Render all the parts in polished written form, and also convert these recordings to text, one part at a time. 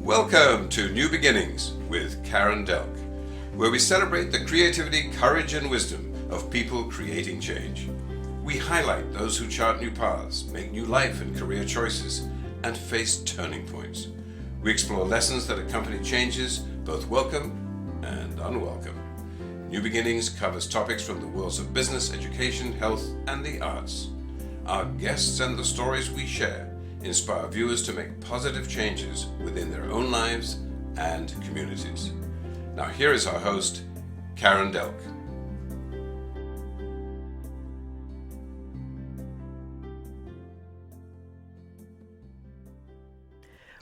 Welcome to New Beginnings with Karen Delk, where we celebrate the creativity, courage, and wisdom of people creating change. We highlight those who chart new paths, make new life and career choices, and face turning points. We explore lessons that accompany changes, both welcome and unwelcome. New Beginnings covers topics from the worlds of business, education, health, and the arts. Our guests and the stories we share inspire viewers to make positive changes within their own lives and communities. Now here is our host, Karen Delk.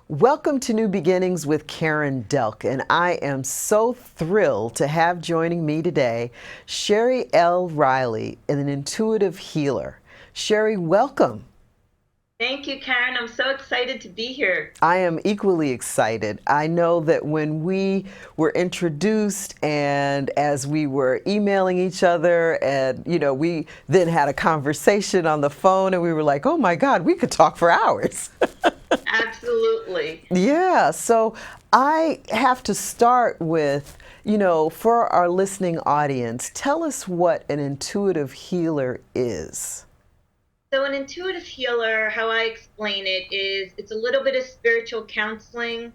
Welcome to New Beginnings with Karen Delk, and I am so thrilled to have joining me today Shari L. Riley, an intuitive healer. Shari, welcome. Thank you, Karen. I'm so excited to be here. I am equally excited. I know that when we were introduced and as we were emailing each other and, we then had a conversation on the phone and we were like, oh my God, we could talk for hours. Absolutely. Yeah. So I have to start with, for our listening audience, tell us what an intuitive healer is. So an intuitive healer, how I explain it is it's a little bit of spiritual counseling,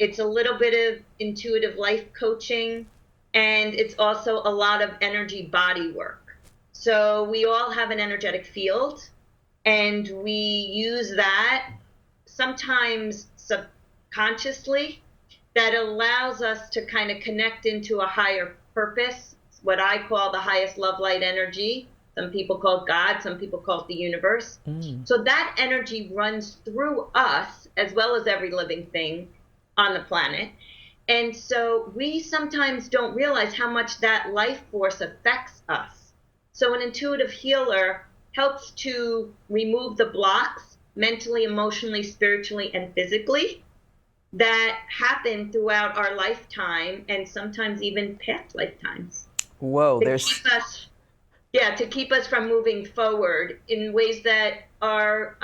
it's a little bit of intuitive life coaching, and it's also a lot of energy body work. So we all have an energetic field, and we use that sometimes subconsciously that allows us to kind of connect into a higher purpose, what I call the highest love light energy. Some people call it God, some people call it the universe. So that energy runs through us as well as every living thing on the planet. And so we sometimes don't realize how much that life force affects us. So an intuitive healer helps to remove the blocks mentally, emotionally, spiritually, and physically that happen throughout our lifetime and sometimes even past lifetimes. Whoa, to keep us from moving forward in ways that are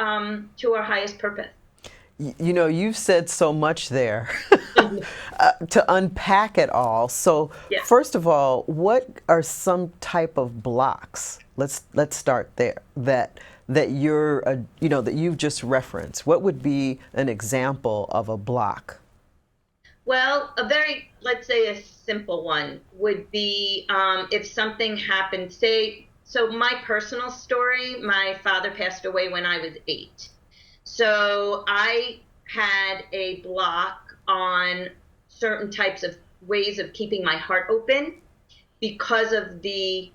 to our highest purpose. You've said so much there to unpack it all. So First of all, what are some type of blocks? Let's start there that you're that you've just referenced. What would be an example of a block? Well, let's say a simple one would be if something happened, so my personal story, my father passed away when I was 8. So I had a block on certain types of ways of keeping my heart open because of the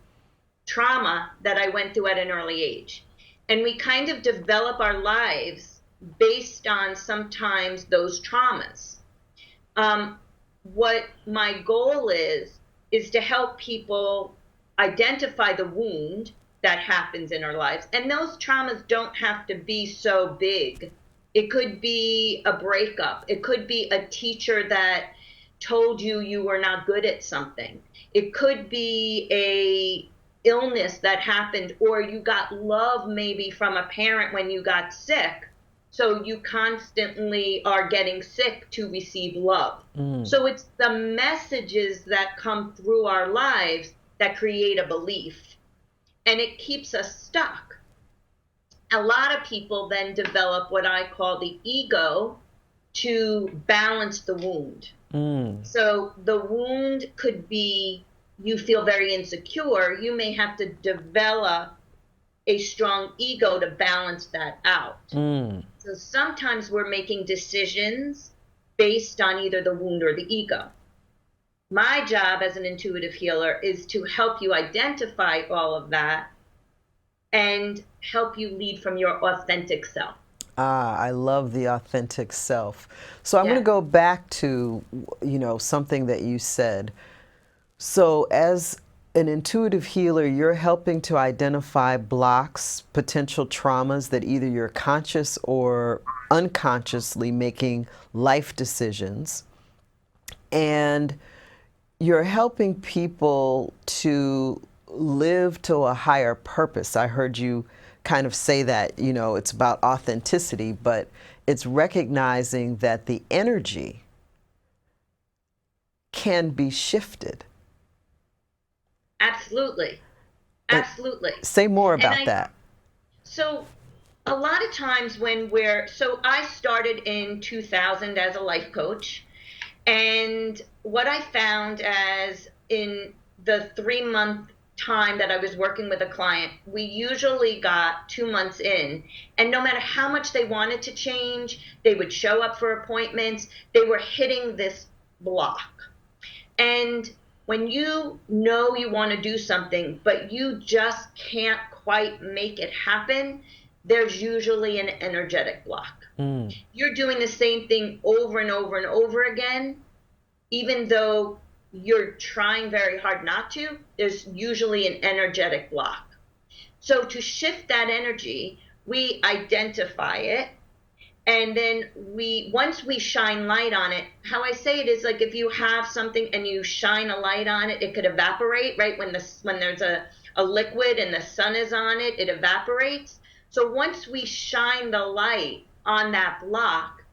trauma that I went through at an early age. And we kind of develop our lives based on sometimes those traumas. What my goal is to help people identify the wound that happens in our lives. And those traumas don't have to be so big. It could be a breakup. It could be a teacher that told you were not good at something. It could be a illness that happened, or you got love maybe from a parent when you got sick. So you constantly are getting sick to receive love. So it's the messages that come through our lives that create a belief, and it keeps us stuck. A lot of people then develop what I call the ego to balance the wound. So the wound could be you feel very insecure. You may have to develop a strong ego to balance that out. So sometimes we're making decisions based on either the wound or the ego. My job as an intuitive healer is to help you identify all of that and help you lead from your authentic self. I love the authentic self. So I'm going to go back to, something that you said. So as an intuitive healer, you're helping to identify blocks, potential traumas that either you're conscious or unconsciously making life decisions. And you're helping people to live to a higher purpose. I heard you kind of say that, it's about authenticity, but it's recognizing that the energy can be shifted. Absolutely. Absolutely. Say more about that. So a lot of times when so I started in 2000 as a life coach. And what I found as in the 3-month time that I was working with a client, we usually got 2 months in, and no matter how much they wanted to change, they would show up for appointments, they were hitting this block. And when you know you want to do something, but you just can't quite make it happen, there's usually an energetic block. You're doing the same thing over and over and over again, even though you're trying very hard not to, there's usually an energetic block. So to shift that energy, we identify it. And then once we shine light on it, how I say it is like if you have something and you shine a light on it, it could evaporate, right? When there's a liquid and the sun is on it, it evaporates. So once we shine the light on that block,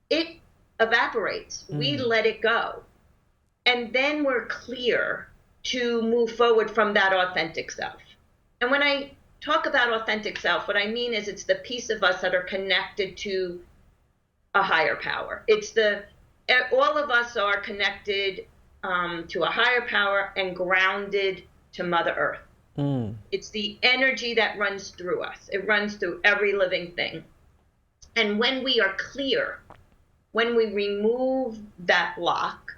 it evaporates. We let it go. And then we're clear to move forward from that authentic self. And when I talk about authentic self, what I mean is it's the piece of us that are connected to a higher power. All of us are connected to a higher power and grounded to Mother Earth. It's the energy that runs through us. It runs through every living thing. And when we are clear, when we remove that block,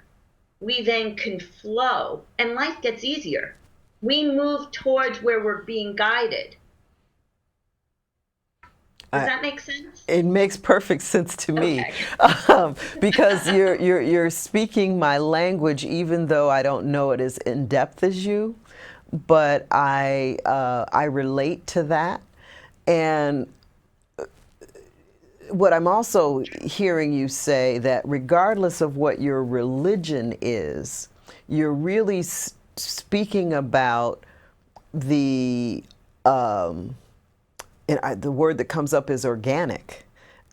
we then can flow and life gets easier. We move towards where we're being guided. Does that make sense? It makes perfect sense to me, because you're speaking my language, even though I don't know it as in depth as you. But I relate to that, and what I'm also hearing you say that regardless of what your religion is, you're really speaking about the word that comes up is organic.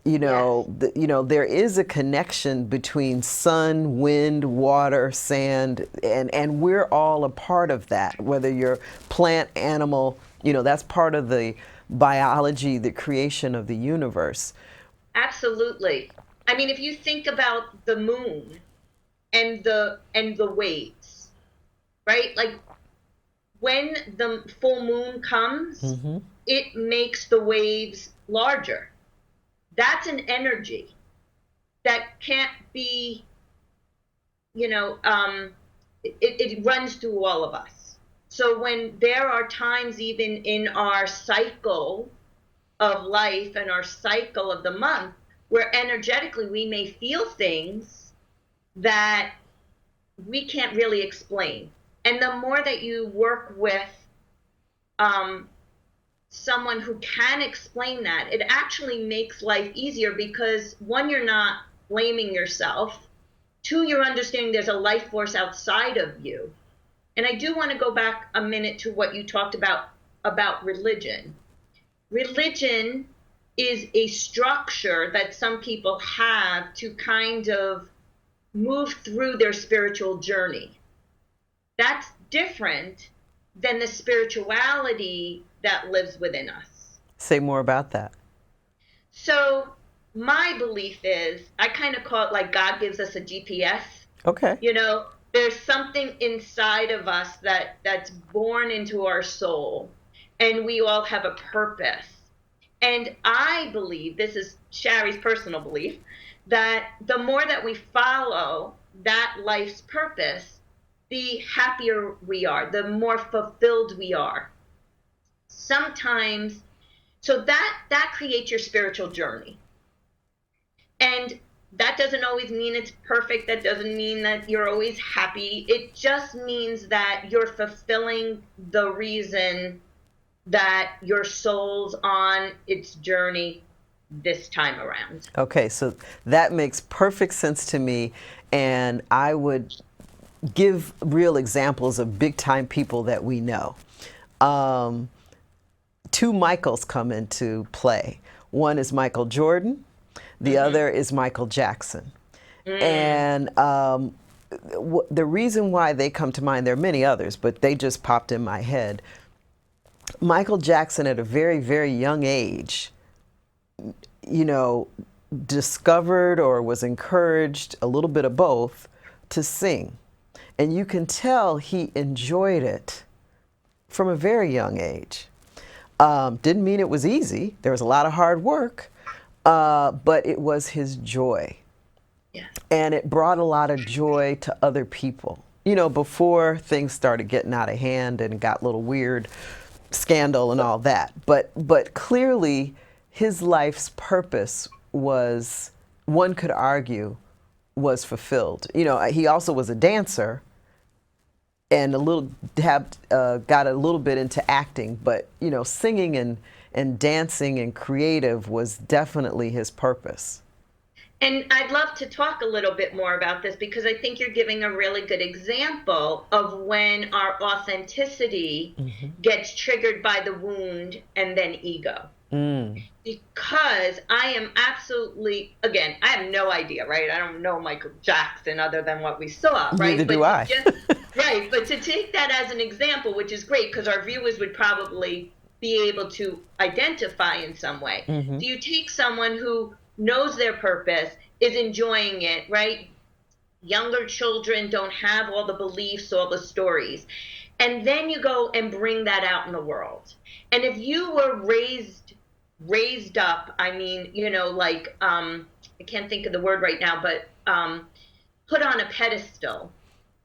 Yes. There is a connection between sun, wind, water, sand, and we're all a part of that. Whether you're plant, animal, that's part of the biology, the creation of the universe. Absolutely. I mean, if you think about the moon and the waves, right? Like when the full moon comes, it makes the waves larger. That's an energy that can't be, it runs through all of us. So when there are times even in our cycle of life and our cycle of the month where energetically we may feel things that we can't really explain. And the more that you work with someone who can explain that, it actually makes life easier because one, you're not blaming yourself. Two, you're understanding there's a life force outside of you. And I do want to go back a minute to what you talked about religion. Religion is a structure that some people have to kind of move through their spiritual journey. That's different than the spirituality that lives within us. Say more about that. So my belief is, I kind of call it like God gives us a GPS. Okay. There's something inside of us that's born into our soul, and we all have a purpose. And I believe, this is Shari's personal belief, that the more that we follow that life's purpose, the happier we are, the more fulfilled we are. Sometimes, so that creates your spiritual journey. And that doesn't always mean it's perfect. That doesn't mean that you're always happy. It just means that you're fulfilling the reason that your soul's on its journey this time around. Okay, so that makes perfect sense to me, and I would give real examples of big time people that we know. Two Michaels come into play. One is Michael Jordan, the other is Michael Jackson. And the reason why they come to mind, there are many others, but they just popped in my head. Michael Jackson at a very, very young age, you know, discovered or was encouraged, a little bit of both, to sing. And you can tell he enjoyed it from a very young age. Didn't mean it was easy. There was a lot of hard work, but it was his joy. Yeah. And it brought a lot of joy to other people. You know, before things started getting out of hand and got a little weird, scandal and all that. But clearly his life's purpose was, one could argue, was fulfilled. You know, he also was a dancer and got a little bit into acting, but you know, singing and dancing and creative was definitely his purpose. And I'd love to talk a little bit more about this because I think you're giving a really good example of when our authenticity gets triggered by the wound and then ego. Because I am absolutely, again, I have no idea, right? I don't know Michael Jackson other than what we saw, right? Neither do I. Right, but to take that as an example, which is great because our viewers would probably be able to identify in some way. Do you take someone who knows their purpose, is enjoying it, right? Younger children don't have all the beliefs, all the stories. And then you go and bring that out in the world. And if you were raised up, I mean, you know, like, I can't think of the word right now, but put on a pedestal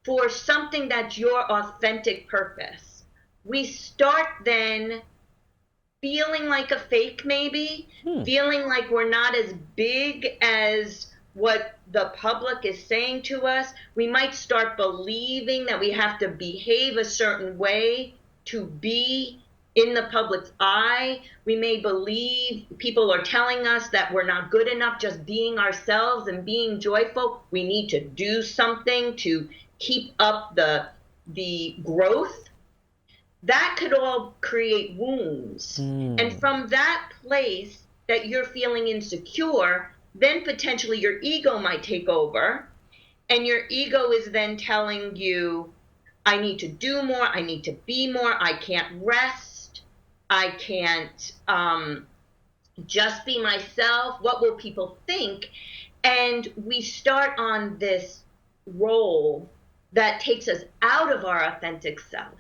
for something that's your authentic purpose, we start then feeling like a fake, maybe, feeling like we're not as big as what the public is saying to us. We might start believing that we have to behave a certain way to be in the public's eye. We may believe people are telling us that we're not good enough just being ourselves and being joyful. We need to do something to keep up the growth. That could all create wounds. And from that place that you're feeling insecure, then potentially your ego might take over. And your ego is then telling you, I need to do more, I need to be more, I can't rest, I can't just be myself, what will people think? And we start on this role that takes us out of our authentic self.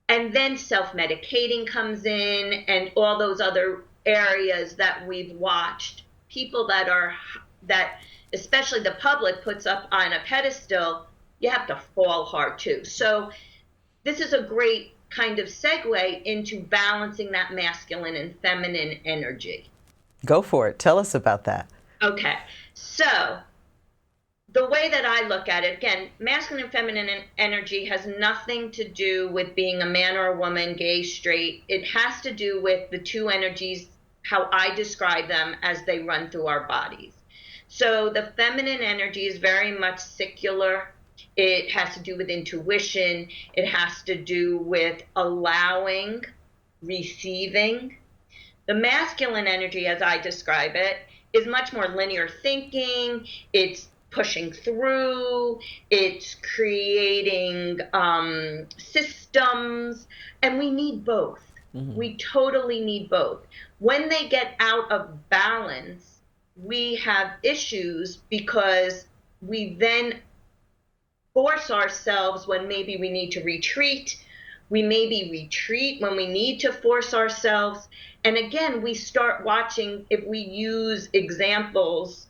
And then self-medicating comes in and all those other areas that we've watched. People that especially the public puts up on a pedestal, you have to fall hard too. So this is a great kind of segue into balancing that masculine and feminine energy. Go for it. Tell us about that. Okay. So the way that I look at it, again, masculine and feminine energy has nothing to do with being a man or a woman, gay, straight. It has to do with the two energies, how I describe them as they run through our bodies. So the feminine energy is very much secular. It has to do with intuition. It has to do with allowing, receiving. The masculine energy, as I describe it, is much more linear thinking. It's pushing through, it's creating systems, and we need both. We totally need both. When they get out of balance, we have issues because we then force ourselves when maybe we need to retreat. We maybe retreat when we need to force ourselves. And again, we start watching, if we use examples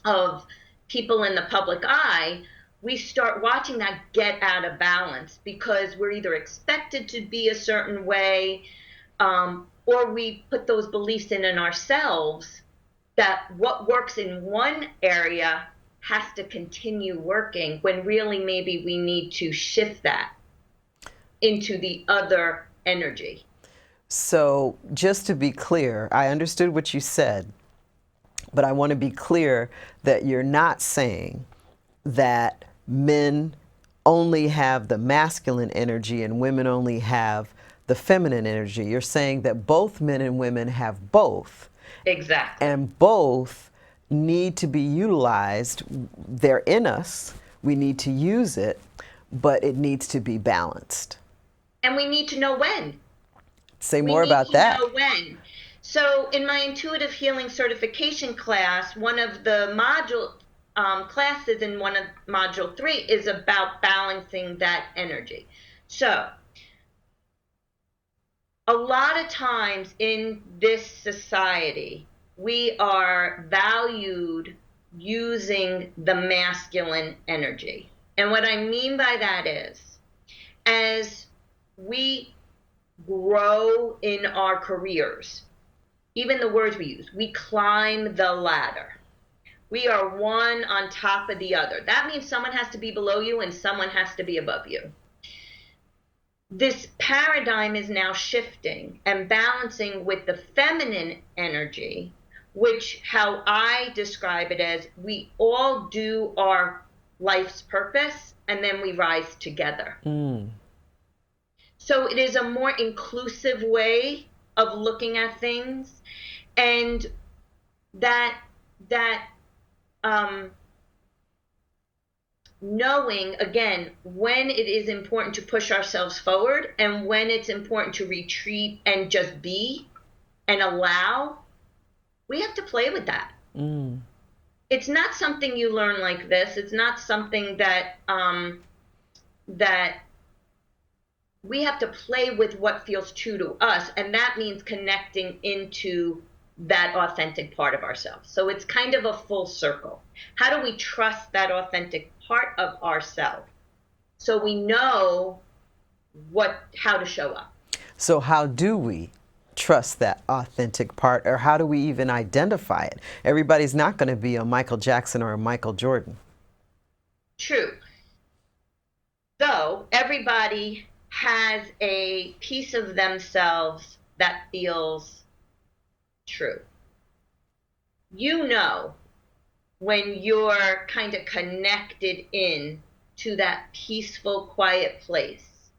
of people in the public eye, we start watching that get out of balance because we're either expected to be a certain way or we put those beliefs in ourselves that what works in one area has to continue working when really maybe we need to shift that into the other energy. So just to be clear, I understood what you said, but I want to be clear that you're not saying that men only have the masculine energy and women only have the feminine energy. You're saying that both men and women have both. Exactly. And both need to be utilized. They're in us. We need to use it, but it needs to be balanced. And we need to know when. Say more about that. We need to know when. So in my intuitive healing certification class, one of the module classes in one of module 3 is about balancing that energy. So a lot of times in this society, we are valued using the masculine energy. And what I mean by that is, as we grow in our careers, even the words we use, we climb the ladder. We are one on top of the other. That means someone has to be below you and someone has to be above you. This paradigm is now shifting and balancing with the feminine energy, which how I describe it as we all do our life's purpose and then we rise together. So it is a more inclusive way of looking at things, and that knowing, again, when it is important to push ourselves forward and when it's important to retreat and just be and allow, we have to play with that. It's not something you learn like this. It's not something that that we have to play with what feels true to us, and that means connecting into that authentic part of ourselves. So it's kind of a full circle. How do we trust that authentic part of ourselves so we know how to show up? So how do we trust that authentic part, or how do we even identify it? Everybody's not going to be a Michael Jackson or a Michael Jordan. True. So everybody has a piece of themselves that feels true. You know when you're kind of connected in to that peaceful, quiet place.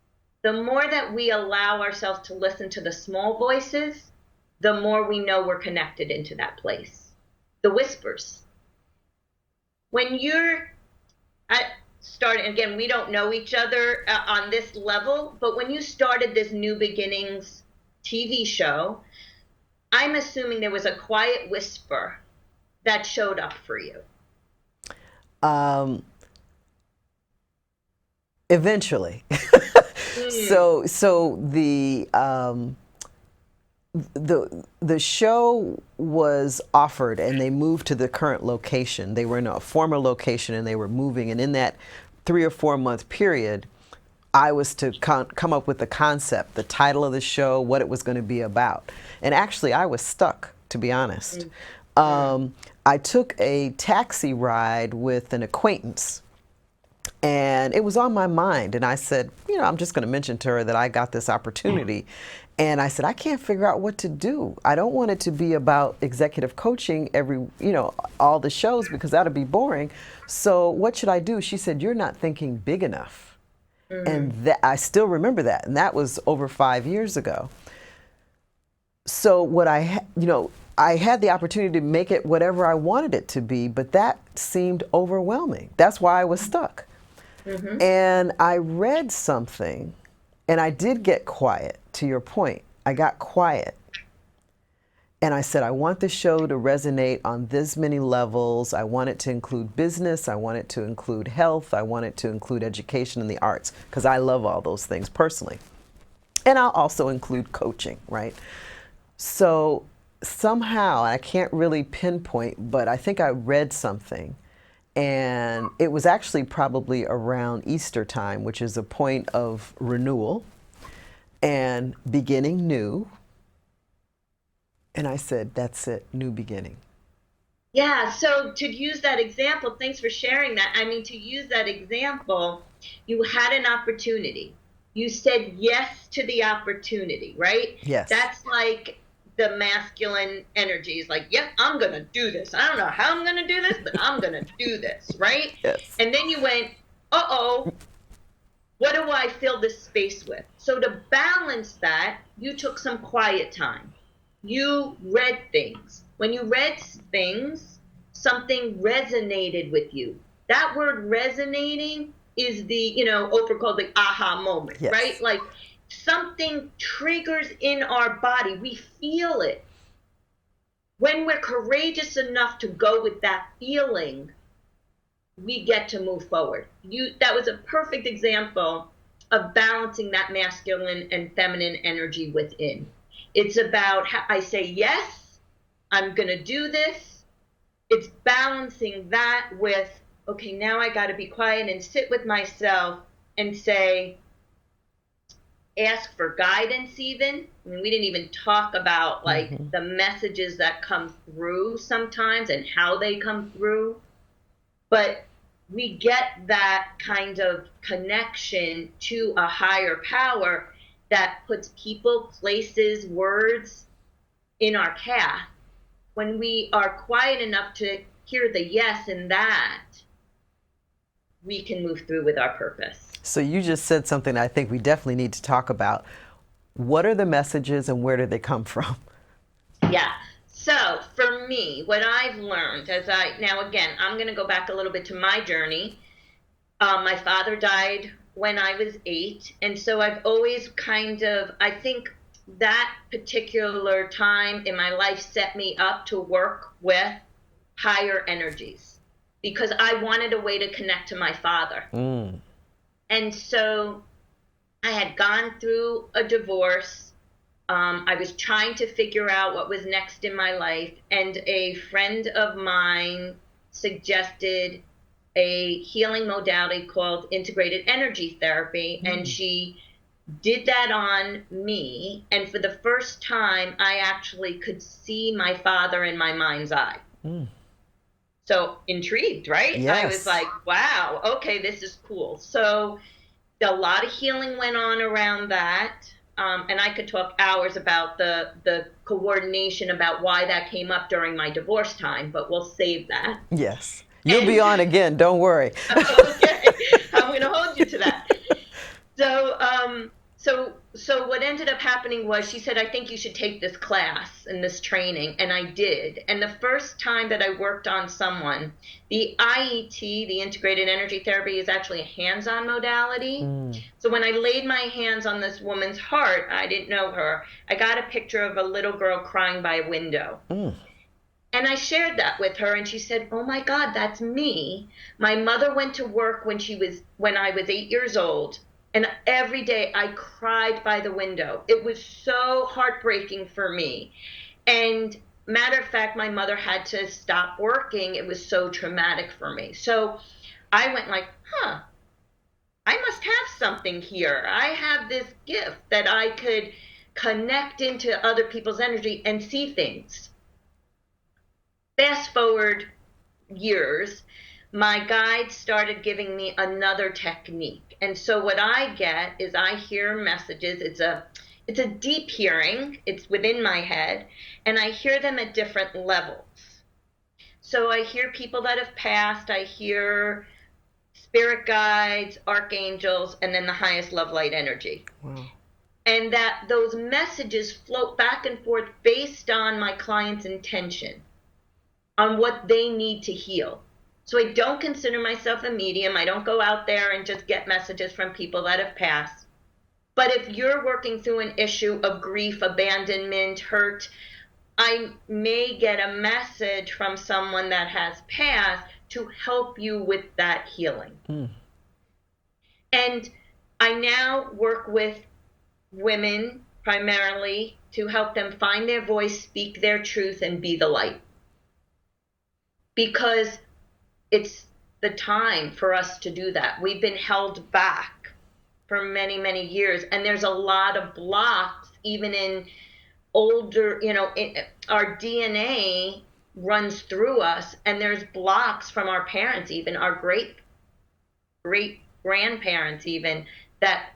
The more that we allow ourselves to listen to the small voices, the more we know we're connected into that place. The whispers. When you're starting, again, we don't know each other on this level, but when you started this New Beginnings TV show, I'm assuming there was a quiet whisper that showed up for you. Eventually. So the show was offered and they moved to the current location. They were in a former location and they were moving, and in that 3 or 4 month period, I was to come up with the concept, the title of the show, what it was going to be about. And actually I was stuck, to be honest. I took a taxi ride with an acquaintance, and it was on my mind, and I said, I'm just going to mention to her that I got this opportunity. And I said, I can't figure out what to do. I don't want it to be about executive coaching all the shows, because that'll be boring. So what should I do? She said, you're not thinking big enough. And I still remember that. And that was over 5 years ago. So what I had the opportunity to make it whatever I wanted it to be, but that seemed overwhelming. That's why I was stuck. And I read something, and I did get quiet, to your point. I got quiet. And I said, I want the show to resonate on this many levels. I want it to include business. I want it to include health. I want it to include education and the arts, because I love all those things personally. And I'll also include coaching, right? So somehow, I can't really pinpoint, but I think I read something. And it was actually probably around Easter time, which is a point of renewal and beginning new. And I said, that's it, new beginning. Yeah, so to use that example, thanks for sharing that. I mean, to use that example, you had an opportunity. You said yes to the opportunity, right? Yes. That's like the masculine energy is like, yep, I'm going to do this. I don't know how I'm going to do this, but I'm going to do this, right? Yes. And then you went, uh-oh, what do I fill this space with? So to balance that, you took some quiet time. You read things. When you read things, something resonated with you. that word resonating is the, you know, Oprah called the aha moment, Yes. right? Like something triggers in our body. We feel it. When we're courageous enough to go with that feeling, we get to move forward. That was a perfect example of balancing that masculine and feminine energy within. It's about how I say, yes, I'm going to do this. It's balancing that with, okay, now I got to be quiet and sit with myself and say, ask for guidance even. I mean, we didn't even talk about like the messages that come through sometimes and how they come through. But we get that kind of connection to a higher power that puts people, places, words in our path. When we are quiet enough to hear the yes in that, we can move through with our purpose. So you just said something I think we definitely need to talk about. What are the messages and where do they come from? Yeah. So for me, what I've learned now again, I'm going to go back a little bit to my journey. My father died when I was 8. And so I've always I think that particular time in my life set me up to work with higher energies because I wanted a way to connect to my father. And so I had gone through a divorce. I was trying to figure out what was next in my life, and a friend of mine suggested a healing modality called integrated energy therapy, and she did that on me, and for the first time I actually could see my father in my mind's eye. So intrigued, right? Yes. I was like, wow, okay, this is cool. So a lot of healing went on around that. And I could talk hours about the coordination about why that came up during my divorce time, but we'll save that. Yes. You'll be on again, don't worry. Okay, I'm going to hold you to that. So what ended up happening was she said, I think you should take this class and this training, and I did. And the first time that I worked on someone, the IET, the integrated energy therapy, is actually a hands-on modality. So when I laid my hands on this woman's heart, I didn't know her, I got a picture of a little girl crying by a window. And I shared that with her, and she said, oh my God, that's me. My mother went to work when I was 8 years old. And every day I cried by the window. It was so heartbreaking for me. And matter of fact, my mother had to stop working. It was so traumatic for me. So I went like, I must have something here. I have this gift that I could connect into other people's energy and see things. Fast forward years, my guide started giving me another technique. And so what I get is I hear messages. It's a deep hearing. It's within my head, and I hear them at different levels. So I hear people that have passed. I hear spirit guides, archangels, and then the highest love light energy. Wow. And that those messages float back and forth based on my client's intention, on what they need to heal. So I don't consider myself a medium. I don't go out there and just get messages from people that have passed. But if you're working through an issue of grief, abandonment, hurt, I may get a message from someone that has passed to help you with that healing. And I now work with women primarily to help them find their voice, speak their truth, and be the light. Because it's the time for us to do that. We've been held back for many, many years. And there's a lot of blocks, even in older, our DNA runs through us. And there's blocks from our parents, even our great grandparents, even that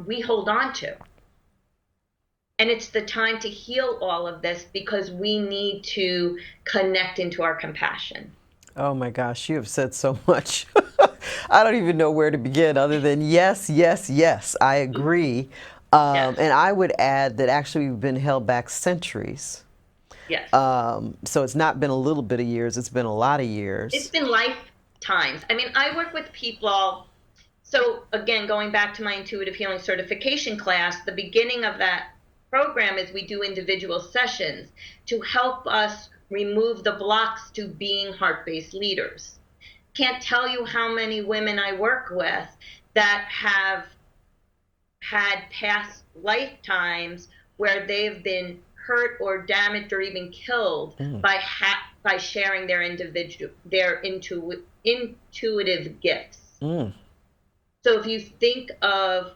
we hold on to. And it's the time to heal all of this because we need to connect into our compassion. Oh my gosh, you have said so much. I don't even know where to begin other than yes, yes, yes. I agree. Yes. And I would add that actually we've been held back centuries. Yes. So it's not been a little bit of years, it's been a lot of years. It's been lifetimes. times. I mean, I work with people. So again, going back to my intuitive healing certification class, the beginning of that program is we do individual sessions to help us remove the blocks to being heart-based leaders. Can't tell you how many women I work with that have had past lifetimes where they've been hurt or damaged or even killed by sharing their intuitive gifts. So if you think of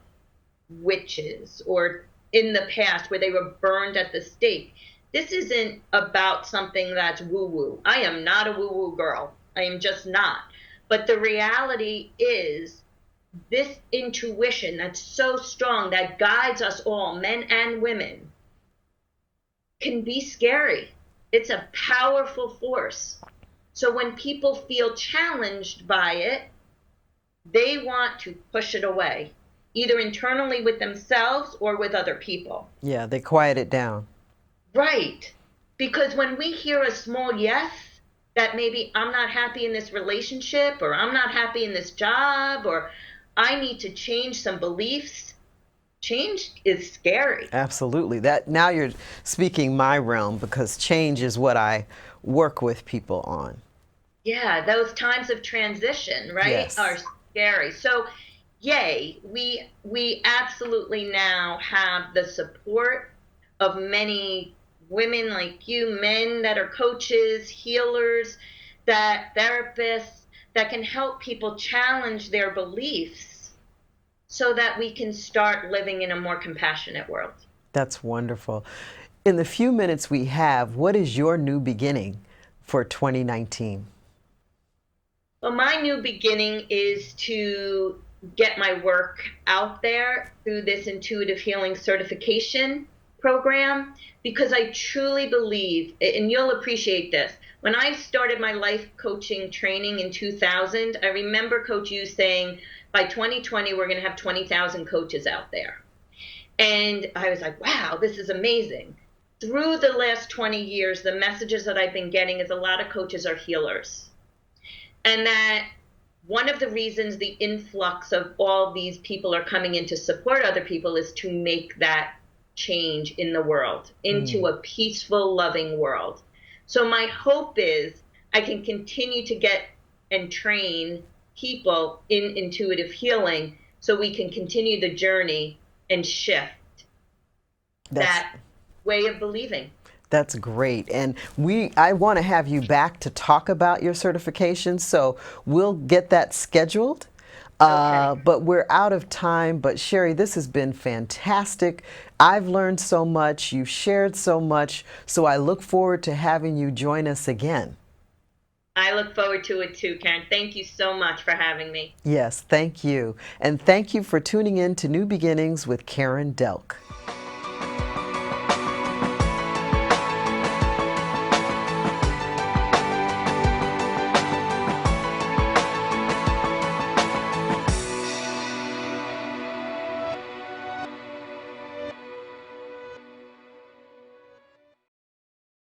witches or in the past where they were burned at the stake, this isn't about something that's woo-woo. I am not a woo-woo girl. I am just not. But the reality is this intuition that's so strong that guides us all, men and women, can be scary. It's a powerful force. So when people feel challenged by it, they want to push it away, either internally with themselves or with other people. Yeah, they quiet it down. Right. Because when we hear a small yes, that maybe I'm not happy in this relationship, or I'm not happy in this job, or I need to change some beliefs, change is scary. Absolutely. That now you're speaking my realm, because change is what I work with people on. Yeah, those times of transition, right, Yes. are scary. So, yay, we absolutely now have the support of many women like you, men that are coaches, healers, that therapists that can help people challenge their beliefs so that we can start living in a more compassionate world. That's wonderful. In the few minutes we have, what is your new beginning for 2019? Well, my new beginning is to get my work out there through this intuitive healing certification program, because I truly believe, and you'll appreciate this, when I started my life coaching training in 2000, I remember Coach Yu saying, by 2020, we're going to have 20,000 coaches out there. And I was like, wow, this is amazing. Through the last 20 years, the messages that I've been getting is a lot of coaches are healers. And that one of the reasons the influx of all these people are coming in to support other people is to make that change in the world into a peaceful, loving world. So my hope is I can continue to get and train people in intuitive healing so we can continue the journey and shift that way of believing. That's great. And I want to have you back to talk about your certification, so we'll get that scheduled. Okay. But we're out of time. But Shari, this has been fantastic. I've learned so much. You've shared so much. So I look forward to having you join us again. I look forward to it too, Karen. Thank you so much for having me. Yes, thank you. And thank you for tuning in to New Beginnings with Karen Delk.